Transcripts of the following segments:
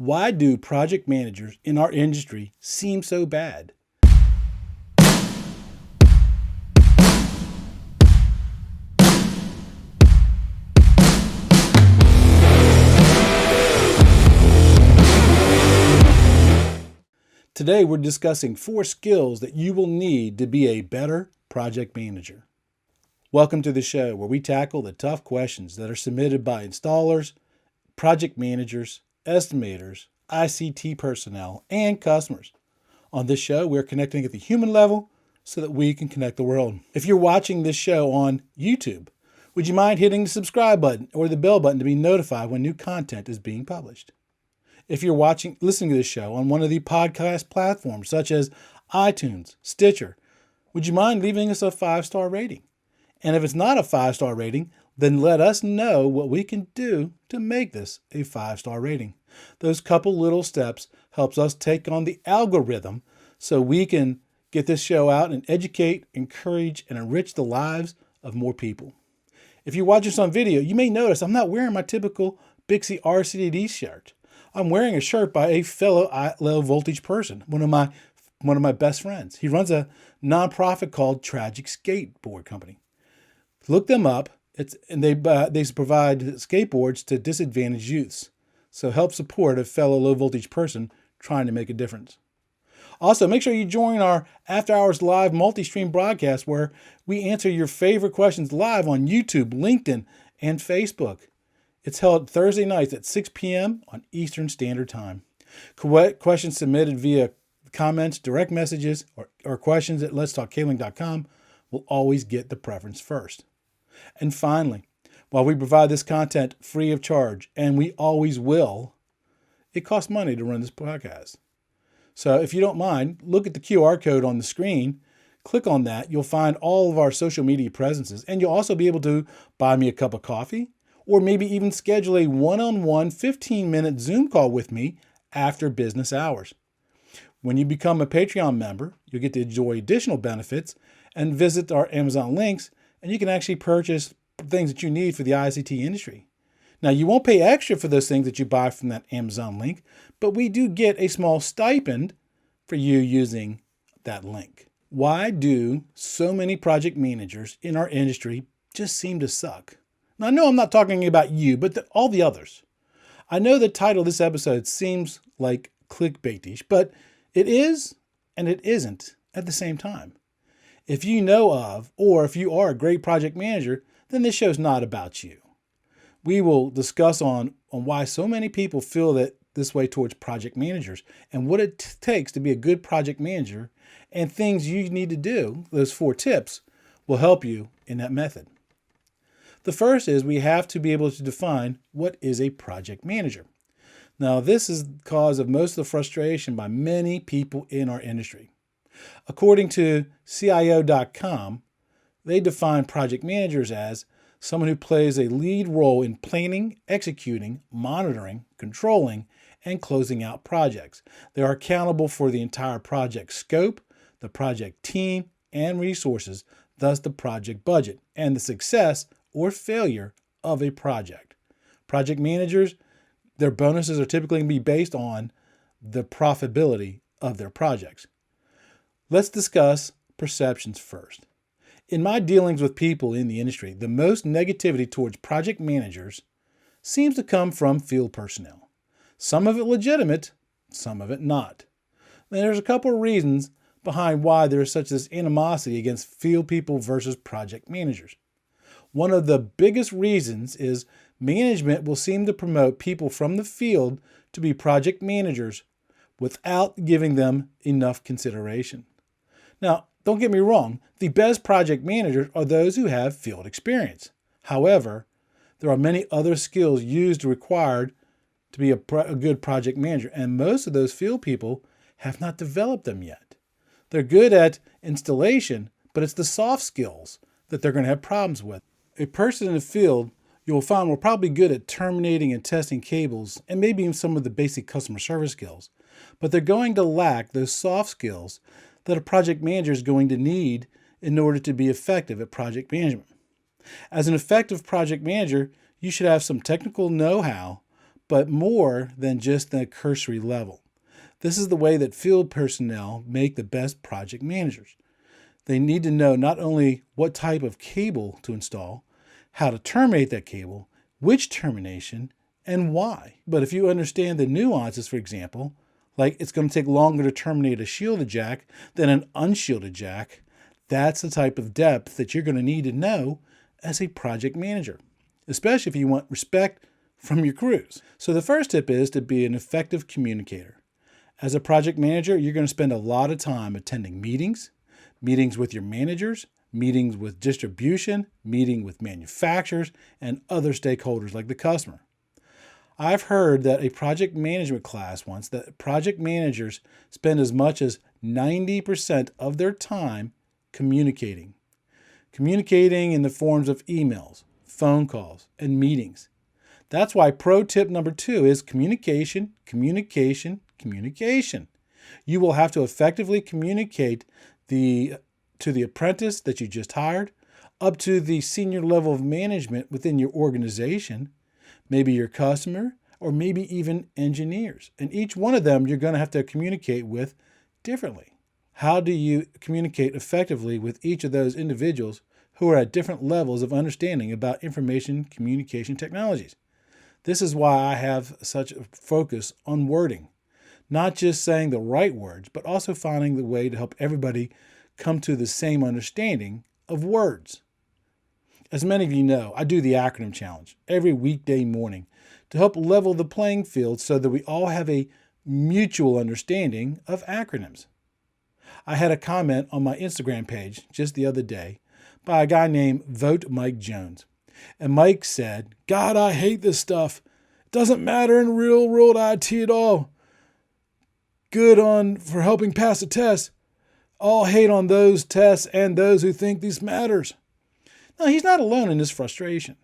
Why do project managers in our industry seem so bad? Today, we're discussing 4 skills that you will need to be a better project manager. Welcome to the show where we tackle the tough questions that are submitted by installers, project managers, estimators, ICT personnel, and customers. On this show, we're connecting at the human level so that we can connect the world. If you're watching this show on YouTube, would you mind hitting the subscribe button or the bell button to be notified when new content is being published? If you're listening to this show on one of the podcast platforms such as iTunes, Stitcher, would you mind leaving us a 5-star rating? And if it's not a 5-star rating, then let us know what we can do to make this a 5-star rating. Those couple little steps helps us take on the algorithm so we can get this show out and educate, encourage, and enrich the lives of more people. If you're watching this on video, you may notice I'm not wearing my typical Bixie RCDD shirt. I'm wearing a shirt by a fellow low voltage person, one of my best friends. He runs a nonprofit called Tragic Skateboard Company. Look them up. They provide skateboards to disadvantaged youths. So help support a fellow low voltage person trying to make a difference. Also, make sure you join our After Hours Live multi-stream broadcast where we answer your favorite questions live on YouTube, LinkedIn, and Facebook. It's held Thursday nights at 6 p.m. on Eastern Standard Time. Questions submitted via comments, direct messages, or questions at letstalkcabling.com will always get the preference first. And finally, while we provide this content free of charge, and we always will, it costs money to run this podcast. So if you don't mind, look at the QR code on the screen, click on that. You'll find all of our social media presences, and you'll also be able to buy me a cup of coffee, or maybe even schedule a one-on-one 15-minute Zoom call with me after business hours. When you become a Patreon member, you'll get to enjoy additional benefits and visit our Amazon links, and you can actually purchase things that you need for the ICT industry. Now, you won't pay extra for those things that you buy from that Amazon link, but we do get a small stipend for you using that link. Why do so many project managers in our industry just seem to suck? Now, I know I'm not talking about you, but all the others. I know the title of this episode seems like clickbaitish, but it is and it isn't at the same time. If you know of, or if you are a great project manager, then this show's not about you. We will discuss on why so many people feel that this way towards project managers and what it takes to be a good project manager and things you need to do. Those 4 tips will help you in that method. The first is we have to be able to define what is a project manager. Now, this is the cause of most of the frustration by many people in our industry. According to CIO.com, they define project managers as someone who plays a lead role in planning, executing, monitoring, controlling, and closing out projects. They are accountable for the entire project scope, the project team, and resources, thus the project budget, and the success or failure of a project. Project managers, their bonuses are typically going to be based on the profitability of their projects. Let's discuss perceptions first. In my dealings with people in the industry, the most negativity towards project managers seems to come from field personnel. Some of it legitimate, some of it not. And there's a couple of reasons behind why there is such this animosity against field people versus project managers. One of the biggest reasons is management will seem to promote people from the field to be project managers without giving them enough consideration. Now, don't get me wrong, the best project managers are those who have field experience. However, there are many other skills required to be a good project manager, and most of those field people have not developed them yet. They're good at installation, but it's the soft skills that they're going to have problems with. A person in the field, you'll find, will probably be good at terminating and testing cables and maybe even some of the basic customer service skills, but they're going to lack those soft skills that a project manager is going to need in order to be effective at project management. As an effective project manager, you should have some technical know-how, but more than just the cursory level. This is the way that field personnel make the best project managers. They need to know not only what type of cable to install, how to terminate that cable, which termination, and why. But if you understand the nuances, for example, like it's going to take longer to terminate a shielded jack than an unshielded jack, that's the type of depth that you're going to need to know as a project manager, especially if you want respect from your crews. So the first tip is to be an effective communicator. As a project manager, you're going to spend a lot of time attending meetings with your managers, meetings with distribution, meeting with manufacturers, and other stakeholders like the customer. I've heard that a project management class once that project managers spend as much as 90% of their time communicating. Communicating in the forms of emails, phone calls, and meetings. That's why pro tip number 2 is communication, communication, communication. You will have to effectively communicate to the apprentice that you just hired, up to the senior level of management within your organization, maybe your customer, or maybe even engineers. And each one of them you're going to have to communicate with differently. How do you communicate effectively with each of those individuals who are at different levels of understanding about information communication technologies? This is why I have such a focus on wording. Not just saying the right words, but also finding the way to help everybody come to the same understanding of words. As many of you know, I do the acronym challenge every weekday morning to help level the playing field so that we all have a mutual understanding of acronyms. I had a comment on my Instagram page just the other day by a guy named Vote Mike Jones. And Mike said, "God, I hate this stuff. It doesn't matter in real world IT at all. Good on for helping pass a test. All hate on those tests and those who think this matters." Now, he's not alone in this frustration,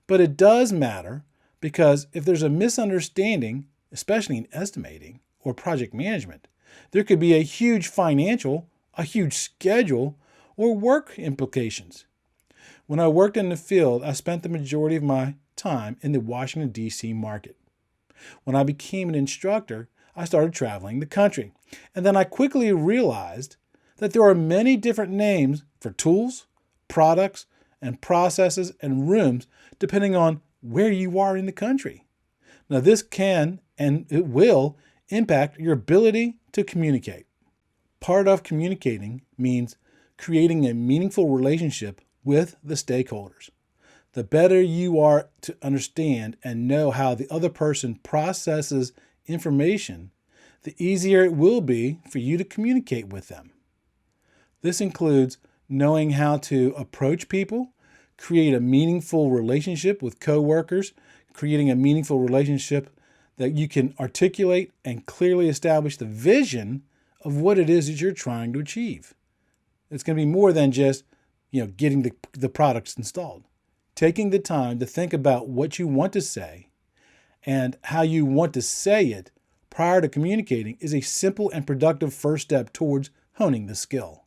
but it does matter because if there's a misunderstanding, especially in estimating or project management, there could be a huge financial, a huge schedule, or work implications. When I worked in the field, I spent the majority of my time in the Washington, D.C. market. When I became an instructor, I started traveling the country. And then I quickly realized that there are many different names for tools, products, and processes and rooms depending on where you are in the country. Now, this can and it will impact your ability to communicate. Part of communicating means creating a meaningful relationship with the stakeholders. The better you are to understand and know how the other person processes information, the easier it will be for you to communicate with them. This includes knowing how to approach people, create a meaningful relationship with coworkers, creating a meaningful relationship that you can articulate and clearly establish the vision of what it is that you're trying to achieve. It's going to be more than just, getting the products installed. Taking the time to think about what you want to say and how you want to say it prior to communicating is a simple and productive first step towards honing the skill.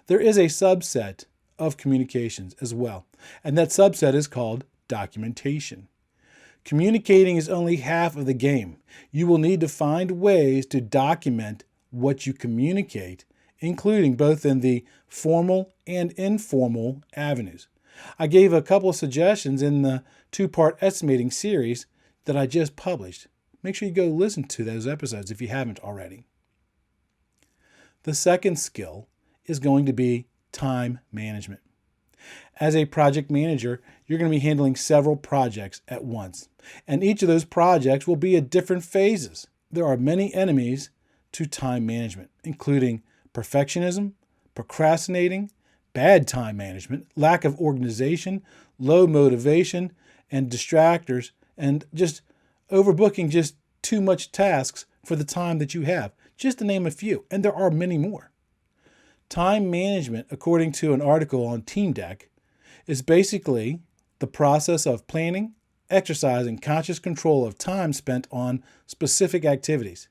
There is a subset of communications as well, and that subset is called documentation. Communicating is only half of the game. You will need to find ways to document what you communicate, including both in the formal and informal avenues. I gave a couple of suggestions in the 2-part estimating series that I just published. Make sure you go listen to those episodes if you haven't already. The second skill is going to be time management. As a project manager, you're going to be handling several projects at once, and each of those projects will be at different phases. There are many enemies to time management, including perfectionism, procrastinating, bad time management, lack of organization, low motivation, and distractors, and just overbooking just too much tasks for the time that you have, just to name a few, and there are many more. Time management, according to an article on TeamDeck, is basically the process of planning, exercising conscious control of time spent on specific activities,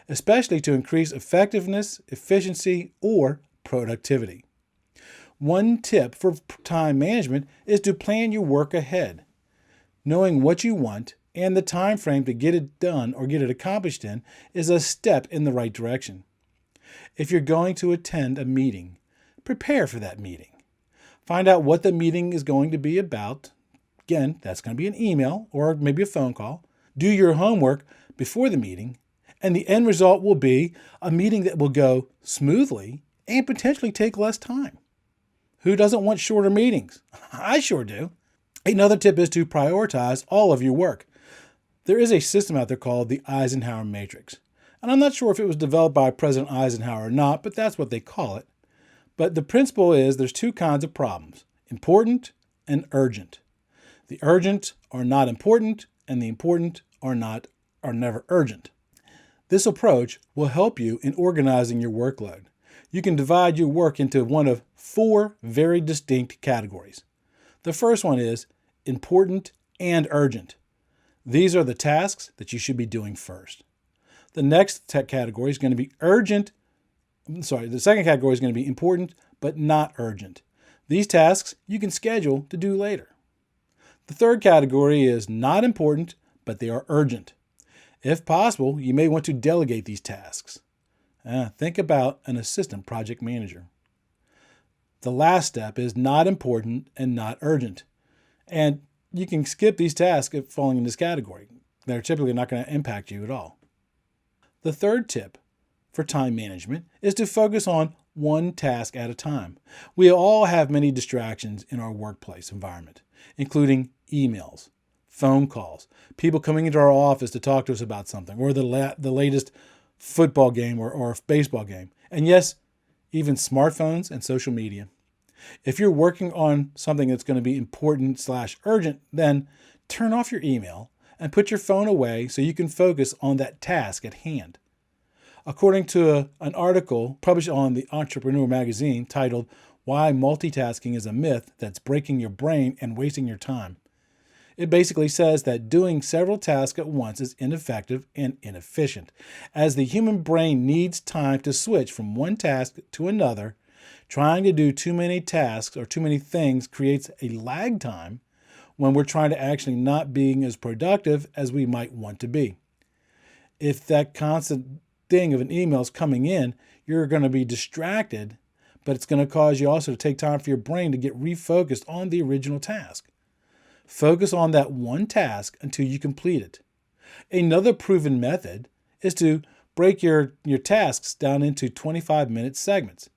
especially to increase effectiveness, efficiency, or productivity. One tip for time management is to plan your work ahead. Knowing what you want and the time frame to get it done or get it accomplished in is a step in the right direction. If you're going to attend a meeting, prepare for that meeting. Find out what the meeting is going to be about. Again, that's going to be an email or maybe a phone call. Do your homework before the meeting, and the end result will be a meeting that will go smoothly and potentially take less time. Who doesn't want shorter meetings? I sure do. Another tip is to prioritize all of your work. There is a system out there called the Eisenhower Matrix. And I'm not sure if it was developed by President Eisenhower or not, but that's what they call it. But the principle is there's two kinds of problems, important and urgent. The urgent are not important, and the important are never urgent. This approach will help you in organizing your workload. You can divide your work into one of 4 very distinct categories. The first one is important and urgent. These are the tasks that you should be doing first. The next category is going to be the second category is going to be important but not urgent. These tasks you can schedule to do later. The third category is not important, but they are urgent. If possible, you may want to delegate these tasks. Think about an assistant project manager. The last step is not important and not urgent. And you can skip these tasks if falling in this category. They're typically not going to impact you at all. The third tip for time management is to focus on one task at a time. We all have many distractions in our workplace environment, including emails, phone calls, people coming into our office to talk to us about something, or the latest football game or baseball game. And yes, even smartphones and social media. If you're working on something that's going to be important/urgent, then turn off your email and put your phone away so you can focus on that task at hand. According to an article published on the Entrepreneur magazine titled "Why Multitasking is a Myth That's Breaking Your Brain and Wasting Your Time," it basically says that doing several tasks at once is ineffective and inefficient, as the human brain needs time to switch from one task to another. Trying to do too many tasks or too many things creates a lag time when we're trying to actually not being as productive as we might want to be. If that constant thing of an email is coming in, you're going to be distracted, but it's going to cause you also to take time for your brain to get refocused on the original task. Focus on that one task until you complete it. Another proven method is to break your tasks down into 25-minute segments.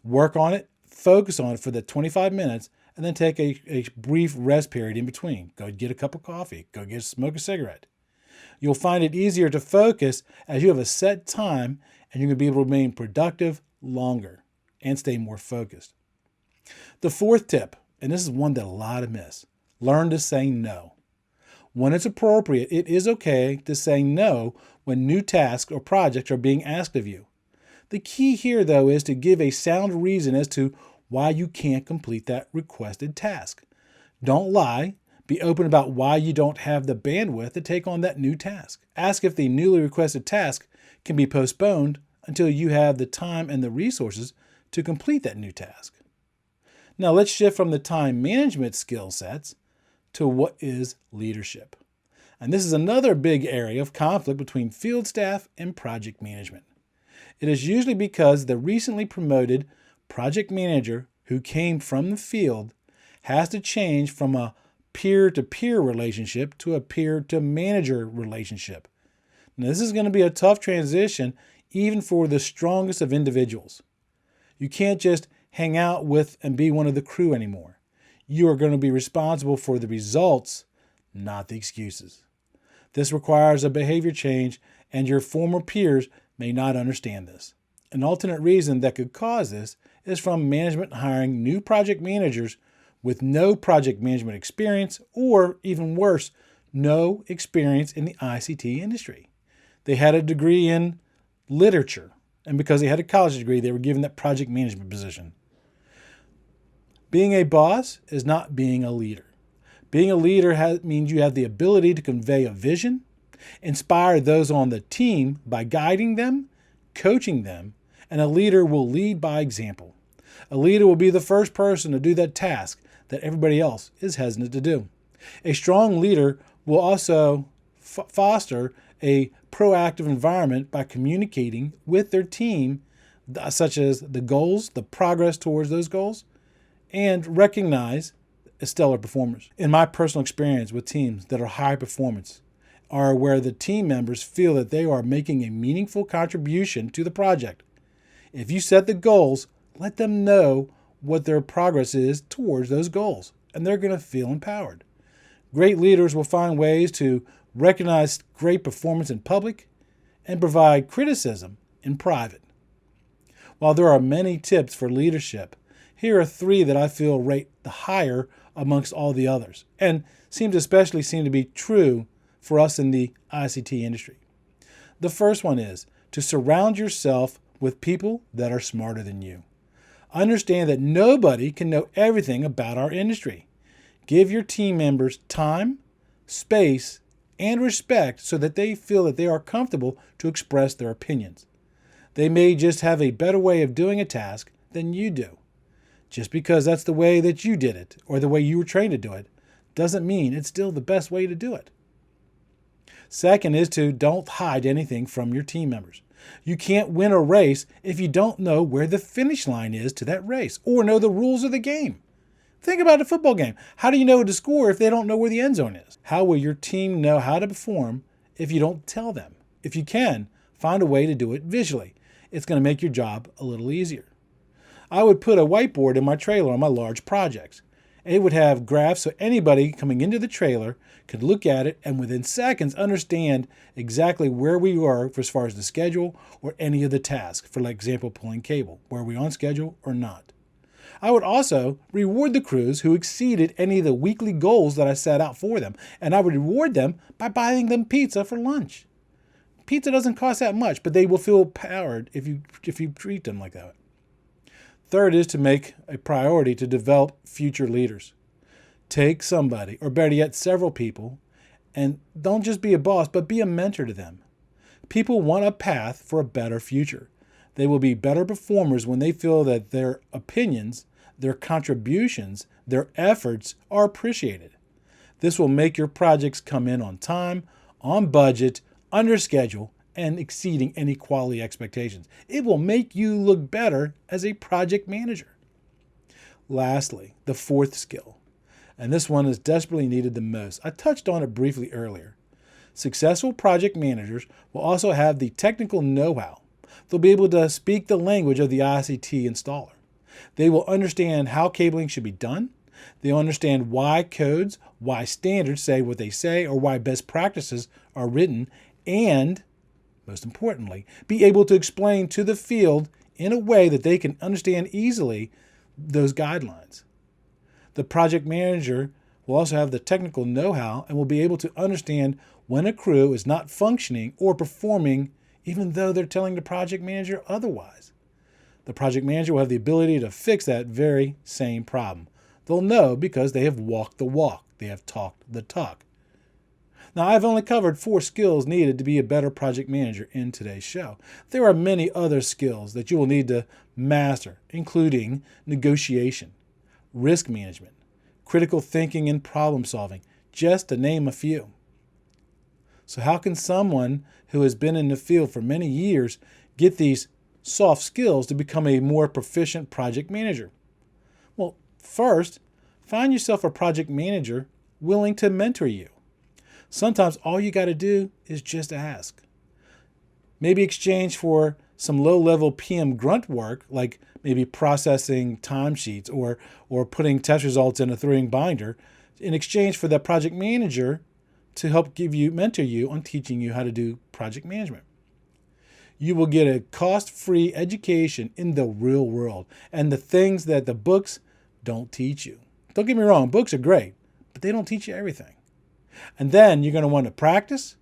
Work on it, focus on it for the 25 minutes, and then take a brief rest period in between. Go get a cup of coffee. Go smoke a cigarette. You'll find it easier to focus as you have a set time, and you're going to be able to remain productive longer and stay more focused. The fourth tip, and this is one that a lot of miss, learn to say no. When it's appropriate, it is okay to say no when new tasks or projects are being asked of you. The key here, though, is to give a sound reason as to why you can't complete that requested task. Don't lie. Be open about why you don't have the bandwidth to take on that new task. Ask if the newly requested task can be postponed until you have the time and the resources to complete that new task. Now let's shift from the time management skill sets to what is leadership. And this is another big area of conflict between field staff and project management. It is usually because the recently promoted project manager who came from the field has to change from a peer-to-peer relationship to a peer-to-manager relationship. Now, this is going to be a tough transition even for the strongest of individuals. You can't just hang out with and be one of the crew anymore. You are going to be responsible for the results, not the excuses. This requires a behavior change, and your former peers may not understand this. An alternate reason that could cause this is from management hiring new project managers with no project management experience, or even worse, no experience in the ICT industry. They had a degree in literature, and because they had a college degree, they were given that project management position. Being a boss is not being a leader. Being a leader means you have the ability to convey a vision, inspire those on the team by guiding them, coaching them, and a leader will lead by example. A leader will be the first person to do that task that everybody else is hesitant to do. A strong leader will also foster a proactive environment by communicating with their team, such as the goals, the progress towards those goals, and recognize stellar performers. In my personal experience with teams that are high performance, are where the team members feel that they are making a meaningful contribution to the project. If you set the goals, let them know what their progress is towards those goals, and they're going to feel empowered. Great leaders will find ways to recognize great performance in public and provide criticism in private. While there are many tips for leadership, here are 3 that I feel rate the higher amongst all the others, and seem to be true for us in the ICT industry. The first one is to surround yourself with people that are smarter than you. Understand that nobody can know everything about our industry. Give your team members time, space, and respect so that they feel that they are comfortable to express their opinions. They may just have a better way of doing a task than you do. Just because that's the way that you did it or the way you were trained to do it doesn't mean it's still the best way to do it. Second is to don't hide anything from your team members. You can't win a race if you don't know where the finish line is to that race or know the rules of the game. Think about a football game. How do you know to score if they don't know where the end zone is? How will your team know how to perform if you don't tell them? If you can, find a way to do it visually. It's going to make your job a little easier. I would put a whiteboard in my trailer on my large projects. It would have graphs so anybody coming into the trailer could look at it and within seconds understand exactly where we are as far as the schedule or any of the tasks. For example, pulling cable. Were we on schedule or not? I would also reward the crews who exceeded any of the weekly goals that I set out for them, and I would reward them by buying them pizza for lunch. Pizza doesn't cost that much, but they will feel empowered if you treat them like that. Third is to make a priority to develop future leaders. Take somebody, or better yet, several people, and don't just be a boss, but be a mentor to them. People want a path for a better future. They will be better performers when they feel that their opinions, their contributions, their efforts are appreciated. This will make your projects come in on time, on budget, under schedule, and exceeding any quality expectations. It will make you look better as a project manager. Lastly, the 4th skill, and this one is desperately needed the most. I touched on it briefly earlier. Successful project managers will also have the technical know-how. They'll be able to speak the language of the ICT installer. They will understand how cabling should be done. They'll understand why codes, why standards say what they say, or why best practices are written, and most importantly, be able to explain to the field in a way that they can understand easily those guidelines. The project manager will also have the technical know-how and will be able to understand when a crew is not functioning or performing even though they're telling the project manager otherwise. The project manager will have the ability to fix that very same problem. They'll know because they have walked the walk. They have talked the talk. Now, I've only covered 4 skills needed to be a better project manager in today's show. There are many other skills that you will need to master, including negotiation, risk management, critical thinking, and problem solving, just to name a few. So how can someone who has been in the field for many years get these soft skills to become a more proficient project manager? Well, first, find yourself a project manager willing to mentor you. Sometimes all you got to do is just ask. Maybe exchange for some low-level PM grunt work, like maybe processing timesheets or putting test results in a 3-ring binder, in exchange for that project manager to help mentor you on teaching you how to do project management. You will get a cost-free education in the real world and the things that the books don't teach you. Don't get me wrong, books are great, but they don't teach you everything. And then you're going to want to practice,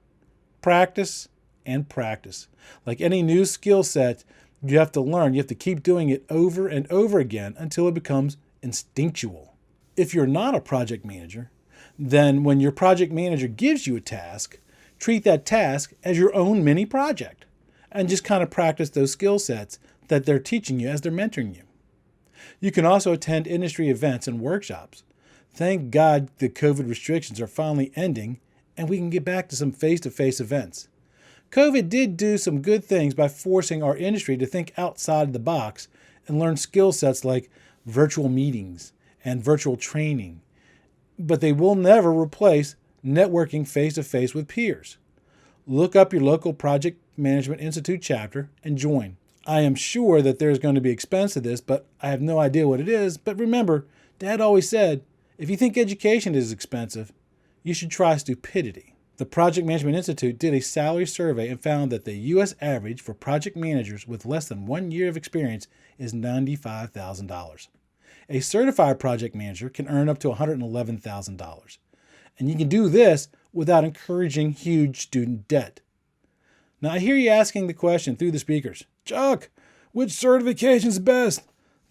practice, and practice. Like any new skill set, you have to learn. You have to keep doing it over and over again until it becomes instinctual. If you're not a project manager, then when your project manager gives you a task, treat that task as your own mini project and just kind of practice those skill sets that they're teaching you as they're mentoring you. You can also attend industry events and workshops. Thank God the COVID restrictions are finally ending and we can get back to some face-to-face events. COVID did do some good things by forcing our industry to think outside the box and learn skill sets like virtual meetings and virtual training, but they will never replace networking face-to-face with peers. Look up your local Project Management Institute chapter and join. I am sure that there's going to be expense to this, but I have no idea what it is. But remember, Dad always said, if you think education is expensive, you should try stupidity. The Project Management Institute did a salary survey and found that the U.S. average for project managers with less than 1 year of experience is $95,000. A certified project manager can earn up to $111,000. And you can do this without encouraging huge student debt. Now, I hear you asking the question through the speakers, Chuck, which certification is best?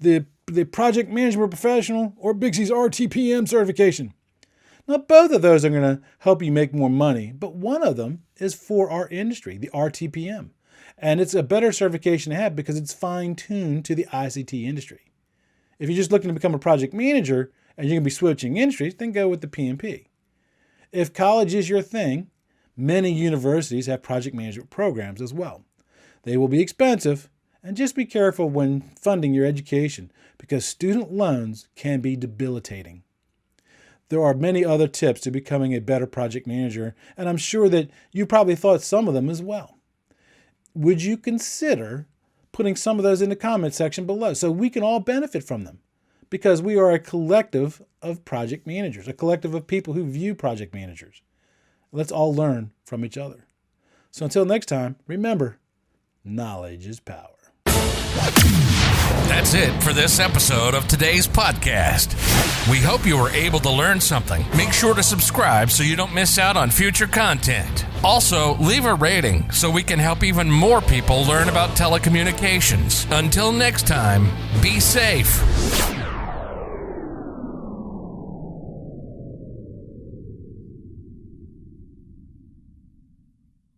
The Project Management Professional or Bixie's RTPM certification? Now, both of those are going to help you make more money, but one of them is for our industry, the RTPM. And it's a better certification to have because it's fine-tuned to the ICT industry. If you're just looking to become a project manager and you're going to be switching industries, then go with the PMP. If college is your thing, many universities have project management programs as well. They will be expensive, and just be careful when funding your education because student loans can be debilitating. There are many other tips to becoming a better project manager, and I'm sure that you probably thought some of them as well. Would you consider putting some of those in the comment section below so we can all benefit from them? Because we are a collective of project managers, a collective of people who view project managers. Let's all learn from each other. So until next time, remember, knowledge is power. That's it for this episode of today's podcast. We hope you were able to learn something. Make sure to subscribe so you don't miss out on future content. Also, leave a rating so we can help even more people learn about telecommunications. Until next time, be safe.